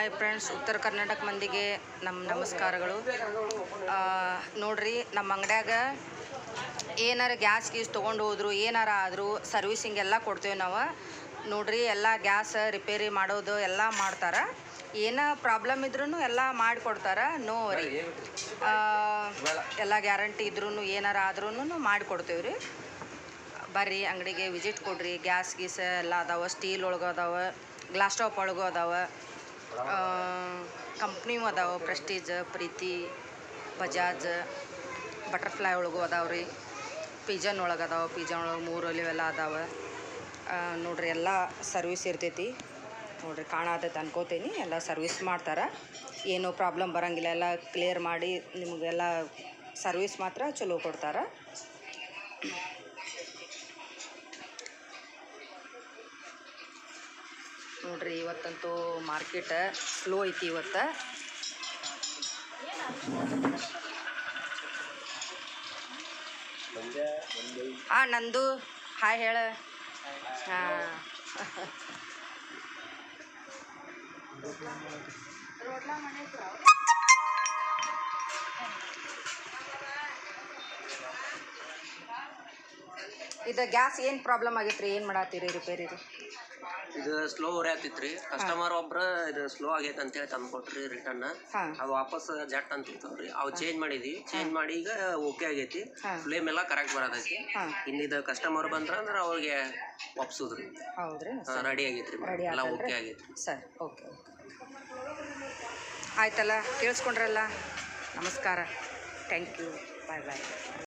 Hi friends, ಉತ್ತರ ಕರ್ನಾಟಕ ಮಂದಿಗೆ ನಮ್ಮ ನಮಸ್ಕಾರಗಳು. ನೋಡ್ರಿ, ನಮ್ಮ ಅಂಗಡ್ಯಾಗ ಏನಾರ ಗ್ಯಾಸ್ ತೊಗೊಂಡು ಹೋದ್ರು ಏನಾರ ಆದರೂ ಸರ್ವಿಸಿಂಗ್ ಎಲ್ಲ ಕೊಡ್ತೇವೆ ನಾವು. ನೋಡ್ರಿ, ಎಲ್ಲ ಗ್ಯಾಸ್ ರಿಪೇರಿ ಮಾಡೋದು ಎಲ್ಲ ಮಾಡ್ತಾರೆ. ಏನೋ ಪ್ರಾಬ್ಲಮ್ ಇದ್ರೂ ಎಲ್ಲ ಮಾಡಿಕೊಡ್ತಾರೆ. ನೋ ರೀ, ಎಲ್ಲ ಗ್ಯಾರಂಟಿ ಇದ್ರೂ ಏನಾರ ಆದ್ರೂ ಮಾಡಿಕೊಡ್ತೇವೆ ರೀ. ಬರ್ರಿ, ಅಂಗಡಿಗೆ ವಿಸಿಟ್ ಕೊಡ್ರಿ. ಗ್ಯಾಸ್ ಗೀಸ್ ಎಲ್ಲ ಅದಾವೆ, ಸ್ಟೀಲ್ ಒಳಗೆ ಅದಾವೆ, ಗ್ಲಾಸ್ ಟಾಪ್ ಒಳಗೂ ಅದಾವೆ, ಕಂಪ್ನಿಯೂ ಅದಾವೆ. ಪ್ರೆಸ್ಟೀಜ್, ಪ್ರೀತಿ, ಬಜಾಜ್, ಬಟರ್ಫ್ಲೈ ಒಳಗೂ ಅದಾವೆ ರೀ. ಪಿಜನ್ ಒಳಗೆ ಅದಾವೆ, ಪಿಜನ್ ಒಳಗೆ 3 ಒಲಿವೆಲ್ಲ ಅದಾವೆ. ನೋಡ್ರಿ, ಎಲ್ಲ ಸರ್ವಿಸ್ ಇರ್ತೈತಿ. ನೋಡ್ರಿ, ಕಾಣತೈತೆ ಅನ್ಕೋತೀನಿ. ಎಲ್ಲ ಸರ್ವಿಸ್ ಮಾಡ್ತಾರೆ, ಏನೂ ಪ್ರಾಬ್ಲಮ್ ಬರೋಂಗಿಲ್ಲ. ಎಲ್ಲ ಕ್ಲಿಯರ್ ಮಾಡಿ ನಿಮಗೆಲ್ಲ ಸರ್ವಿಸ್ ಮಾತ್ರ ಚಲೋ ಕೊಡ್ತಾರೆ. ನೋಡ್ರಿ, ಇವತ್ತಂತೂ ಮಾರ್ಕೆಟ್ ಸ್ಲೋ ಐತಿ ಇವತ್ತು. ನಂದು ಹಾಯ್ ಹೇಳ. ಇದು ಗ್ಯಾಸ್ ಏನು ಪ್ರಾಬ್ಲಮ್ ಆಗೈತೆ ರೀ? ಏನು ಮಾಡತ್ತೀರಿ ರಿಪೇರಿ ರೀ? ಇದು ಸ್ಲೋ ಹೊರೆಯತ್ತಿತ್ರಿ. ಕಸ್ಟಮರ್ ಒಬ್ರು ಇದು ಸ್ಲೋ ಆಗೈತೆ ಅಂತ ಹೇಳಿ ತಂದ್ಕೊಟ್ರಿ ರಿಟರ್ನ್. ಅದು ವಾಪಸ್ ಜಟ್ ಅಂತ ಇರ್ತವ್ರಿ, ಅವು ಚೇಂಜ್ ಮಾಡಿದ್ವಿ. ಚೇಂಜ್ ಮಾಡಿ ಈಗ ಓಕೆ ಆಗೈತಿ. ಫ್ಲೇಮ್ ಎಲ್ಲ ಕರೆಕ್ಟ್ ಬರೋದೈತಿ. ಇನ್ನಿದು ಕಸ್ಟಮರ್ ಬಂದ್ರೆ ಅವ್ರಿಗೆ ವಾಪಸುದ್ರಿ. ಹೌದ್ರಿ, ರೆಡಿ ಆಗೈತ್ರಿ, ಎಲ್ಲ ಓಕೆ ಆಗೈತಿ ಸರ್. ಓಕೆ, ಆಯ್ತಲ್ಲ, ಕೇಳಿಸ್ಕೊಂಡ್ರಲ್ಲ. ನಮಸ್ಕಾರ, ಥ್ಯಾಂಕ್ ಯು, ಬಾಯ್ ಬಾಯ್.